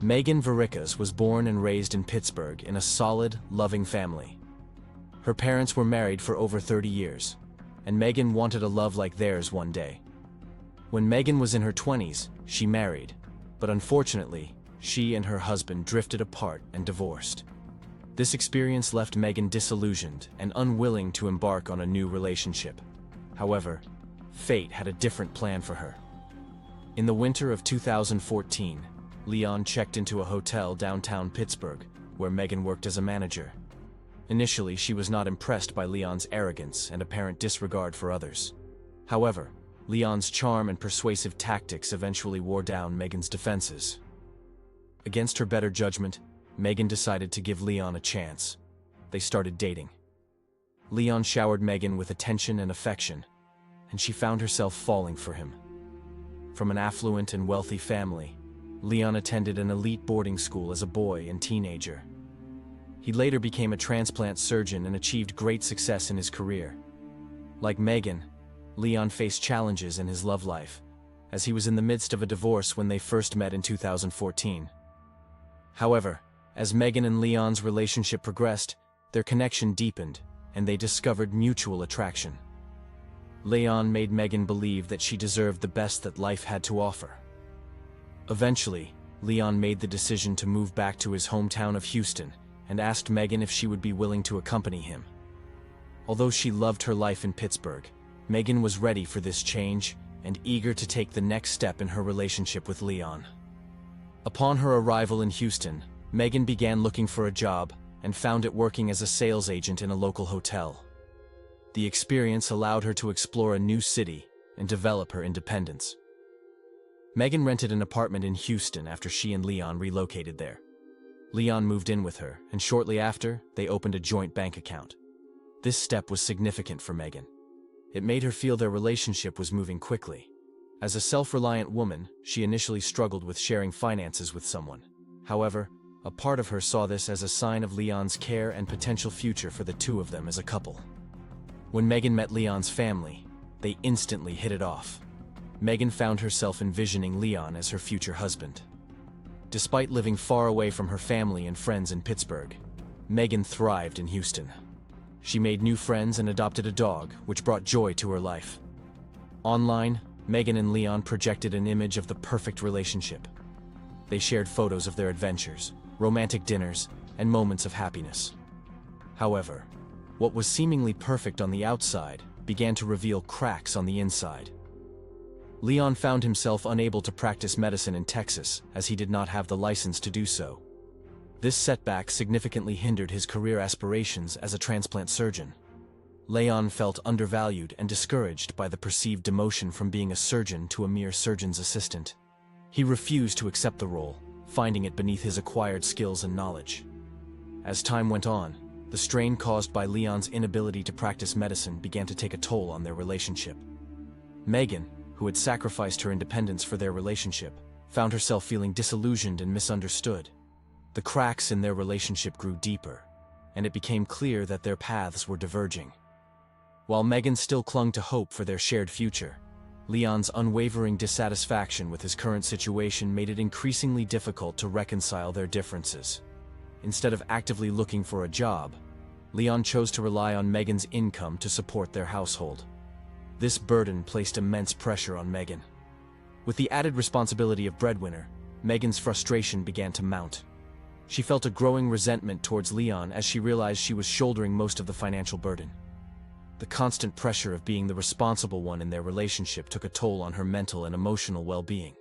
Megan Verikas was born and raised in Pittsburgh in a solid, loving family. Her parents were married for over 30 years, and Megan wanted a love like theirs one day. When Megan was in her 20s, she married, but unfortunately, she and her husband drifted apart and divorced. This experience left Megan disillusioned and unwilling to embark on a new relationship. However, fate had a different plan for her. In the winter of 2014, Leon checked into a hotel downtown Pittsburgh, where Megan worked as a manager. Initially, she was not impressed by Leon's arrogance and apparent disregard for others. However, Leon's charm and persuasive tactics eventually wore down Megan's defenses. Against her better judgment, Megan decided to give Leon a chance. They started dating. Leon showered Megan with attention and affection, and she found herself falling for him. From an affluent and wealthy family, Leon attended an elite boarding school as a boy and teenager. He later became a transplant surgeon and achieved great success in his career. Like Megan, Leon faced challenges in his love life, as he was in the midst of a divorce when they first met in 2014. However, as Megan and Leon's relationship progressed, their connection deepened, and they discovered mutual attraction. Leon made Megan believe that she deserved the best that life had to offer. Eventually, Leon made the decision to move back to his hometown of Houston and asked Megan if she would be willing to accompany him. Although she loved her life in Pittsburgh, Megan was ready for this change and eager to take the next step in her relationship with Leon. Upon her arrival in Houston, Megan began looking for a job and found it working as a sales agent in a local hotel. The experience allowed her to explore a new city and develop her independence. Megan rented an apartment in Houston after she and Leon relocated there. Leon moved in with her, and shortly after, they opened a joint bank account. This step was significant for Megan. It made her feel their relationship was moving quickly. As a self-reliant woman, she initially struggled with sharing finances with someone. However, a part of her saw this as a sign of Leon's care and potential future for the two of them as a couple. When Megan met Leon's family, they instantly hit it off. Megan found herself envisioning Leon as her future husband. Despite living far away from her family and friends in Pittsburgh, Megan thrived in Houston. She made new friends and adopted a dog, which brought joy to her life. Online, Megan and Leon projected an image of the perfect relationship. They shared photos of their adventures, romantic dinners, and moments of happiness. However, what was seemingly perfect on the outside began to reveal cracks on the inside. Leon found himself unable to practice medicine in Texas, as he did not have the license to do so. This setback significantly hindered his career aspirations as a transplant surgeon. Leon felt undervalued and discouraged by the perceived demotion from being a surgeon to a mere surgeon's assistant. He refused to accept the role, finding it beneath his acquired skills and knowledge. As time went on, the strain caused by Leon's inability to practice medicine began to take a toll on their relationship. Megan, who had sacrificed her independence for their relationship, found herself feeling disillusioned and misunderstood. The cracks in their relationship grew deeper, and it became clear that their paths were diverging. While Megan still clung to hope for their shared future, Leon's unwavering dissatisfaction with his current situation made it increasingly difficult to reconcile their differences. Instead of actively looking for a job, Leon chose to rely on Megan's income to support their household. This burden placed immense pressure on Megan. With the added responsibility of breadwinner, Megan's frustration began to mount. She felt a growing resentment towards Leon as she realized she was shouldering most of the financial burden. The constant pressure of being the responsible one in their relationship took a toll on her mental and emotional well-being.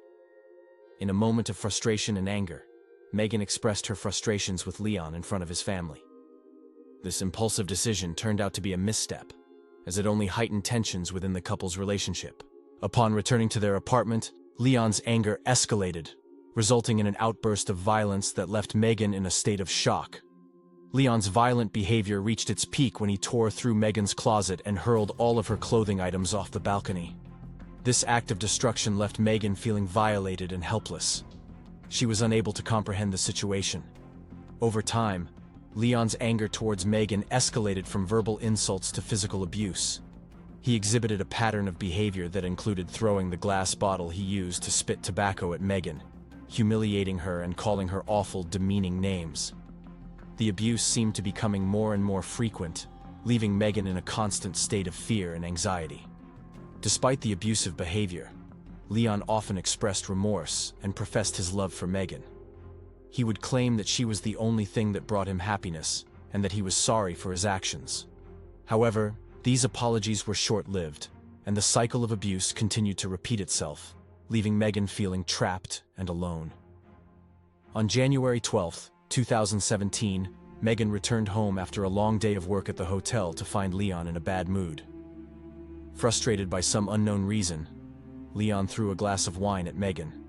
In a moment of frustration and anger, Megan expressed her frustrations with Leon in front of his family. This impulsive decision turned out to be a misstep, as it only heightened tensions within the couple's relationship. Upon returning to their apartment, Leon's anger escalated, resulting in an outburst of violence that left Megan in a state of shock. Leon's violent behavior reached its peak when he tore through Megan's closet and hurled all of her clothing items off the balcony. This act of destruction left Megan feeling violated and helpless. She was unable to comprehend the situation. Over time, Leon's anger towards Megan escalated from verbal insults to physical abuse. He exhibited a pattern of behavior that included throwing the glass bottle he used to spit tobacco at Megan, humiliating her and calling her awful, demeaning names. The abuse seemed to be becoming more and more frequent, leaving Megan in a constant state of fear and anxiety. Despite the abusive behavior, Leon often expressed remorse and professed his love for Megan. He would claim that she was the only thing that brought him happiness and that he was sorry for his actions. However, these apologies were short-lived, and the cycle of abuse continued to repeat itself, leaving Megan feeling trapped and alone. On January 12, 2017, Megan returned home after a long day of work at the hotel to find Leon in a bad mood. Frustrated by some unknown reason, Leon threw a glass of wine at Megan.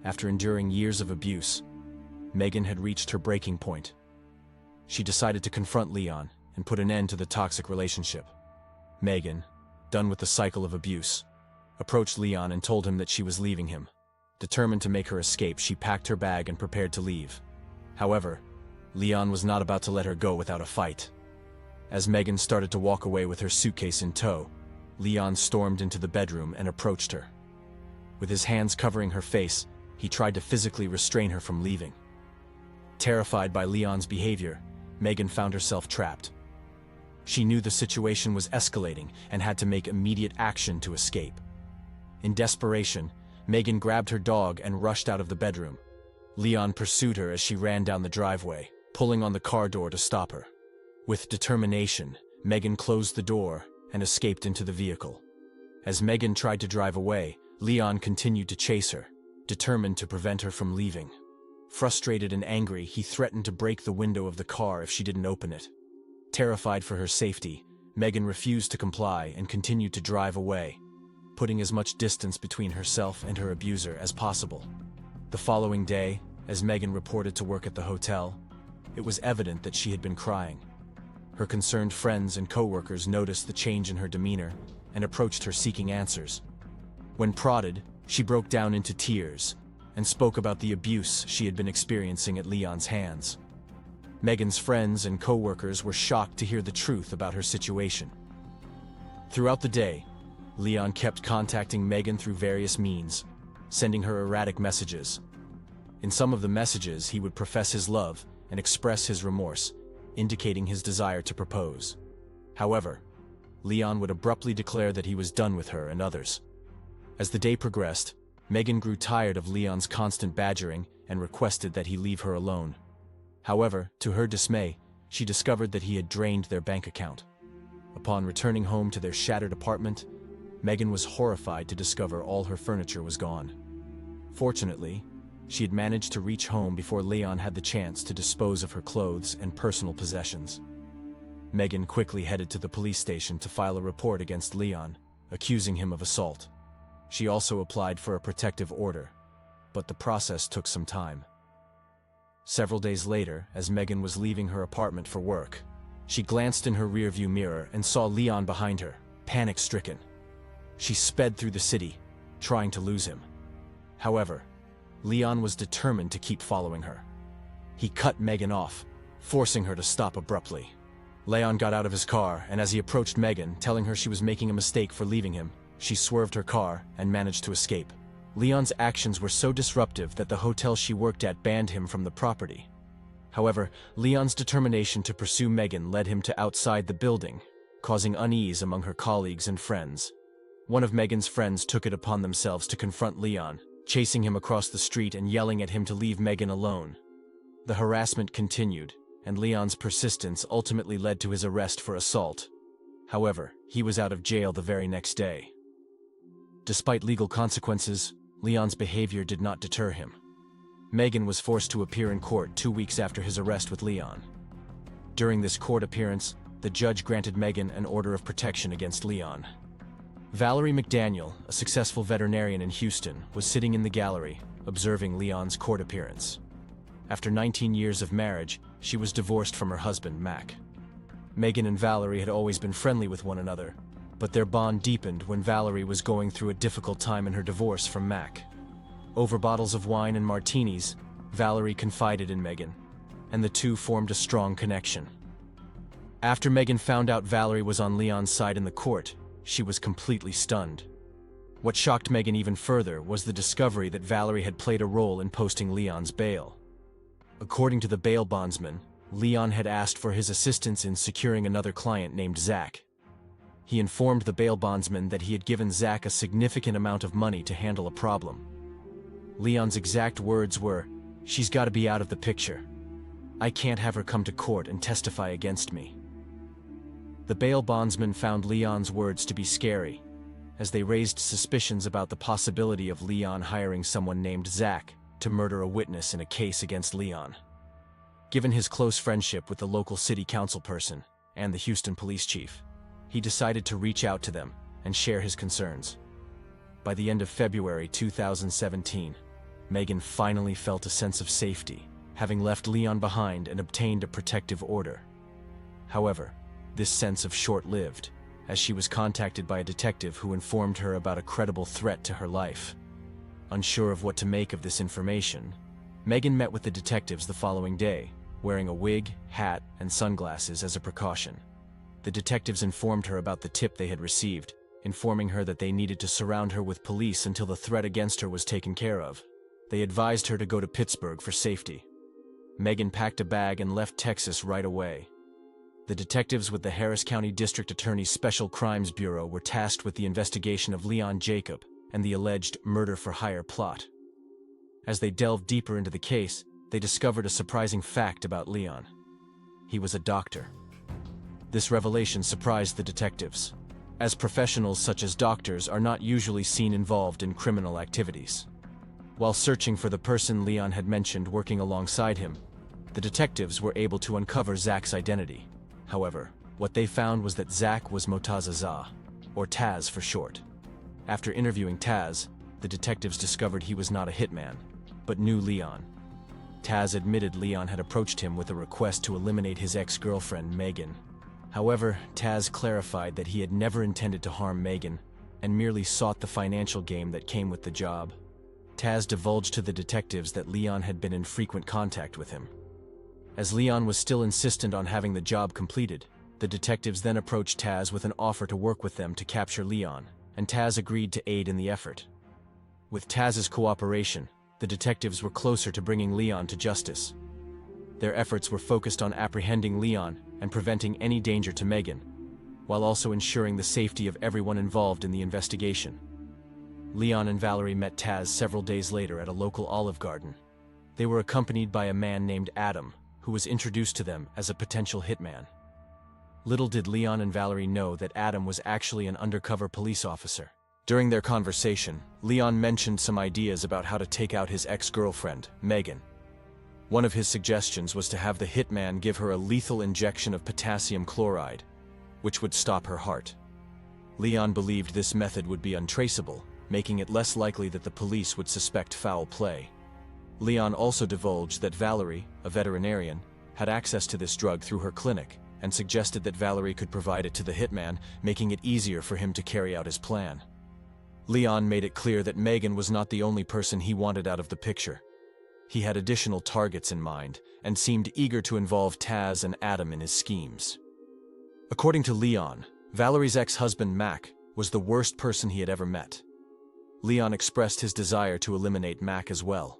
After enduring years of abuse, Megan had reached her breaking point. She decided to confront Leon and put an end to the toxic relationship. Megan, done with the cycle of abuse, approached Leon and told him that she was leaving him. Determined to make her escape, she packed her bag and prepared to leave. However, Leon was not about to let her go without a fight. As Megan started to walk away with her suitcase in tow, Leon stormed into the bedroom and approached her. With his hands covering her face, he tried to physically restrain her from leaving. Terrified by Leon's behavior, Megan found herself trapped. She knew the situation was escalating and had to make immediate action to escape. In desperation, Megan grabbed her dog and rushed out of the bedroom. Leon pursued her as she ran down the driveway, pulling on the car door to stop her. With determination, Megan closed the door and escaped into the vehicle. As Megan tried to drive away, Leon continued to chase her, determined to prevent her from leaving. Frustrated and angry, he threatened to break the window of the car if she didn't open it. Terrified for her safety, Megan refused to comply and continued to drive away, putting as much distance between herself and her abuser as possible. The following day, as Megan reported to work at the hotel, it was evident that she had been crying. Her concerned friends and co-workers noticed the change in her demeanor and approached her seeking answers. When prodded, she broke down into tears and spoke about the abuse she had been experiencing at Leon's hands. Megan's friends and co-workers were shocked to hear the truth about her situation. Throughout the day, Leon kept contacting Megan through various means, sending her erratic messages. In some of the messages, he would profess his love and express his remorse, indicating his desire to propose. However, Leon would abruptly declare that he was done with her and others. As the day progressed, Megan grew tired of Leon's constant badgering and requested that he leave her alone. However, to her dismay, she discovered that he had drained their bank account. Upon returning home to their shattered apartment, Megan was horrified to discover all her furniture was gone. Fortunately, she had managed to reach home before Leon had the chance to dispose of her clothes and personal possessions. Megan quickly headed to the police station to file a report against Leon, accusing him of assault. She also applied for a protective order, but the process took some time. Several days later, as Megan was leaving her apartment for work, she glanced in her rearview mirror and saw Leon behind her, panic-stricken. She sped through the city, trying to lose him. However, Leon was determined to keep following her. He cut Megan off, forcing her to stop abruptly. Leon got out of his car, and as he approached Megan, telling her she was making a mistake for leaving him, she swerved her car and managed to escape. Leon's actions were so disruptive that the hotel she worked at banned him from the property. However, Leon's determination to pursue Megan led him to outside the building, causing unease among her colleagues and friends. One of Megan's friends took it upon themselves to confront Leon, chasing him across the street and yelling at him to leave Megan alone. The harassment continued, and Leon's persistence ultimately led to his arrest for assault. However, he was out of jail the very next day. Despite legal consequences, Leon's behavior did not deter him. Megan was forced to appear in court 2 weeks after his arrest with Leon. During this court appearance, the judge granted Megan an order of protection against Leon. Valerie McDaniel, a successful veterinarian in Houston, was sitting in the gallery, observing Leon's court appearance. After 19 years of marriage, she was divorced from her husband, Mac. Megan and Valerie had always been friendly with one another, but their bond deepened when Valerie was going through a difficult time in her divorce from Mac. Over bottles of wine and martinis, Valerie confided in Megan, and the two formed a strong connection. After Megan found out Valerie was on Leon's side in the court, she was completely stunned. What shocked Megan even further was the discovery that Valerie had played a role in posting Leon's bail. According to the bail bondsman, Leon had asked for his assistance in securing another client named Zach. He informed the bail bondsman that he had given Zach a significant amount of money to handle a problem. Leon's exact words were, "She's got to be out of the picture. I can't have her come to court and testify against me." The bail bondsman found Leon's words to be scary, as they raised suspicions about the possibility of Leon hiring someone named Zach to murder a witness in a case against Leon. Given his close friendship with the local city council person and the Houston police chief, he decided to reach out to them and share his concerns. By the end of February 2017, Megan finally felt a sense of safety, having left Leon behind and obtained a protective order. However, this sense of short-lived, as she was contacted by a detective who informed her about a credible threat to her life. Unsure of what to make of this information, Megan met with the detectives the following day, wearing a wig, hat, and sunglasses as a precaution. The detectives informed her about the tip they had received, informing her that they needed to surround her with police until the threat against her was taken care of. They advised her to go to Pittsburgh for safety. Megan packed a bag and left Texas right away. The detectives with the Harris County District Attorney's Special Crimes Bureau were tasked with the investigation of Leon Jacob and the alleged murder-for-hire plot. As they delved deeper into the case, they discovered a surprising fact about Leon. He was a doctor. This revelation surprised the detectives, as professionals such as doctors are not usually seen involved in criminal activities. While searching for the person Leon had mentioned working alongside him, the detectives were able to uncover Zach's identity. However, what they found was that Zach was Motaza, or Taz for short. After interviewing Taz, the detectives discovered he was not a hitman, but knew Leon. Taz admitted Leon had approached him with a request to eliminate his ex-girlfriend, Megan. However, Taz clarified that he had never intended to harm Megan and merely sought the financial gain that came with the job. Taz divulged to the detectives that Leon had been in frequent contact with him. As Leon was still insistent on having the job completed, the detectives then approached Taz with an offer to work with them to capture Leon, and Taz agreed to aid in the effort. With Taz's cooperation, the detectives were closer to bringing Leon to justice. Their efforts were focused on apprehending Leon and preventing any danger to Megan, while also ensuring the safety of everyone involved in the investigation. Leon and Valerie met Taz several days later at a local Olive Garden. They were accompanied by a man named Adam, who was introduced to them as a potential hitman. Little did Leon and Valerie know that Adam was actually an undercover police officer. During their conversation, Leon mentioned some ideas about how to take out his ex-girlfriend, Megan. One of his suggestions was to have the hitman give her a lethal injection of potassium chloride, which would stop her heart. Leon believed this method would be untraceable, making it less likely that the police would suspect foul play. Leon also divulged that Valerie, a veterinarian, had access to this drug through her clinic, and suggested that Valerie could provide it to the hitman, making it easier for him to carry out his plan. Leon made it clear that Megan was not the only person he wanted out of the picture. He had additional targets in mind, and seemed eager to involve Taz and Adam in his schemes. According to Leon, Valerie's ex-husband Mac was the worst person he had ever met. Leon expressed his desire to eliminate Mac as well.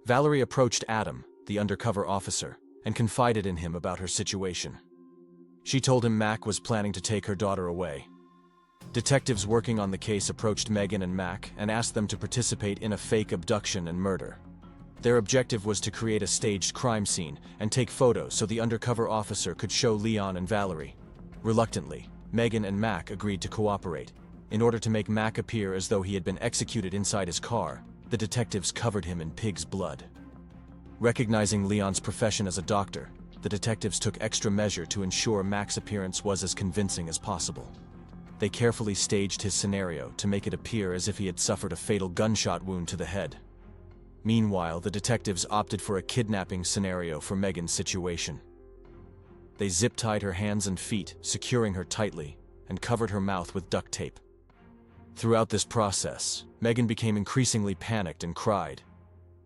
Valerie approached Adam, the undercover officer, and confided in him about her situation. She told him Mac was planning to take her daughter away. Detectives working on the case approached Megan and Mac and asked them to participate in a fake abduction and murder. Their objective was to create a staged crime scene and take photos so the undercover officer could show Leon and Valerie. Reluctantly, Megan and Mac agreed to cooperate. In order to make Mac appear as though he had been executed inside his car, the detectives covered him in pig's blood. Recognizing Leon's profession as a doctor, the detectives took extra measure to ensure Mac's appearance was as convincing as possible. They carefully staged his scenario to make it appear as if he had suffered a fatal gunshot wound to the head. Meanwhile, the detectives opted for a kidnapping scenario for Megan's situation. They zip-tied her hands and feet, securing her tightly, and covered her mouth with duct tape. Throughout this process, Megan became increasingly panicked and cried,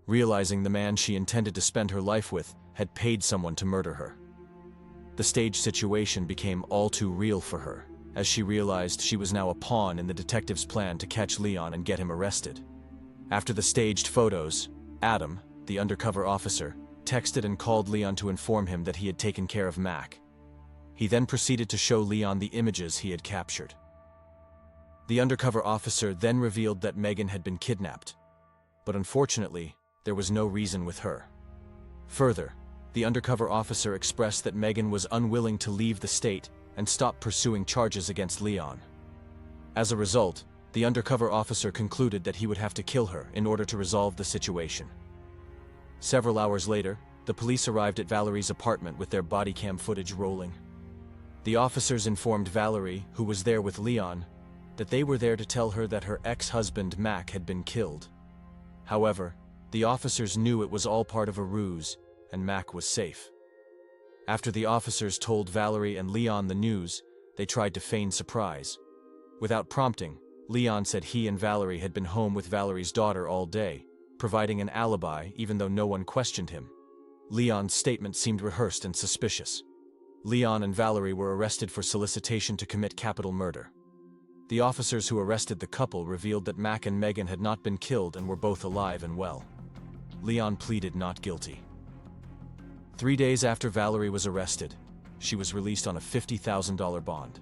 realizing the man she intended to spend her life with had paid someone to murder her. The staged situation became all too real for her, as she realized she was now a pawn in the detective's plan to catch Leon and get him arrested. After the staged photos, Adam, the undercover officer, texted and called Leon to inform him that he had taken care of Mac. He then proceeded to show Leon the images he had captured. The undercover officer then revealed that Megan had been kidnapped, but unfortunately, there was no reason with her. Further, the undercover officer expressed that Megan was unwilling to leave the state and stop pursuing charges against Leon. As a result, the undercover officer concluded that he would have to kill her in order to resolve the situation. Several hours later, the police arrived at Valerie's apartment with their body cam footage rolling. The officers informed Valerie, who was there with Leon, that they were there to tell her that her ex-husband Mac had been killed. However, the officers knew it was all part of a ruse, and Mac was safe. After the officers told Valerie and Leon the news, they tried to feign surprise. Without prompting, Leon said he and Valerie had been home with Valerie's daughter all day, providing an alibi even though no one questioned him. Leon's statement seemed rehearsed and suspicious. Leon and Valerie were arrested for solicitation to commit capital murder. The officers who arrested the couple revealed that Mac and Megan had not been killed and were both alive and well. Leon pleaded not guilty. 3 days after Valerie was arrested, she was released on a $50,000 bond.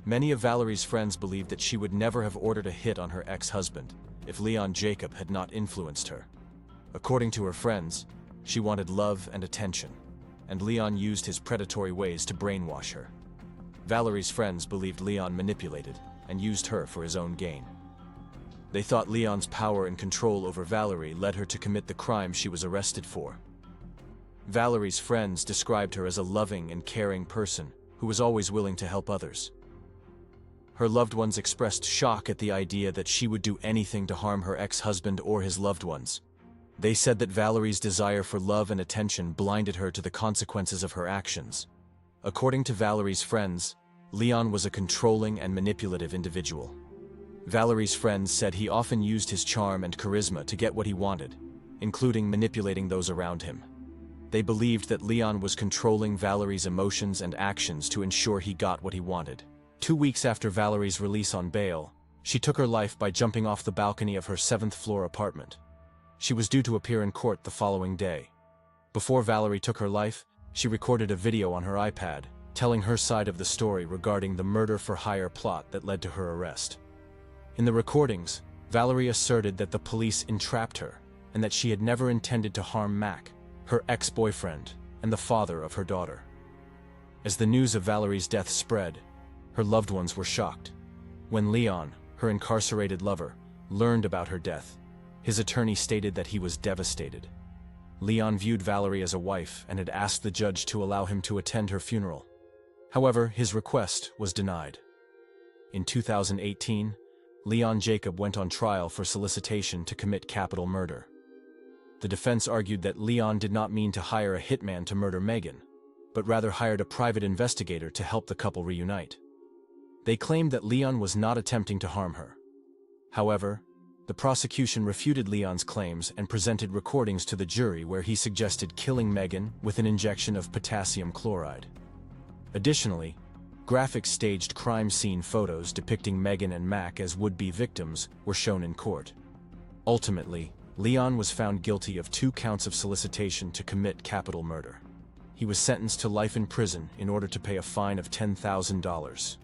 Many of Valerie's friends believed that she would never have ordered a hit on her ex-husband if Leon Jacob had not influenced her. According to her friends, she wanted love and attention, and Leon used his predatory ways to brainwash her. Valerie's friends believed Leon manipulated and used her for his own gain. They thought Leon's power and control over Valerie led her to commit the crime she was arrested for. Valerie's friends described her as a loving and caring person who was always willing to help others. Her loved ones expressed shock at the idea that she would do anything to harm her ex-husband or his loved ones. They said that Valerie's desire for love and attention blinded her to the consequences of her actions. According to Valerie's friends, Leon was a controlling and manipulative individual. Valerie's friends said he often used his charm and charisma to get what he wanted, including manipulating those around him. They believed that Leon was controlling Valerie's emotions and actions to ensure he got what he wanted. 2 weeks after Valerie's release on bail, she took her life by jumping off the balcony of her 7th-floor apartment. She was due to appear in court the following day. Before Valerie took her life, she recorded a video on her iPad, telling her side of the story regarding the murder-for-hire plot that led to her arrest. In the recordings, Valerie asserted that the police entrapped her and that she had never intended to harm Mac, her ex-boyfriend, and the father of her daughter. As the news of Valerie's death spread, her loved ones were shocked. When Leon, her incarcerated lover, learned about her death, his attorney stated that he was devastated. Leon viewed Valerie as a wife and had asked the judge to allow him to attend her funeral. However, his request was denied. In 2018, Leon Jacob went on trial for solicitation to commit capital murder. The defense argued that Leon did not mean to hire a hitman to murder Megan, but rather hired a private investigator to help the couple reunite. They claimed that Leon was not attempting to harm her. However, the prosecution refuted Leon's claims and presented recordings to the jury where he suggested killing Megan with an injection of potassium chloride. Additionally, graphic staged crime scene photos depicting Megan and Mac as would-be victims were shown in court. Ultimately, Leon was found guilty of 2 counts of solicitation to commit capital murder. He was sentenced to life in prison in order to pay a fine of $10,000.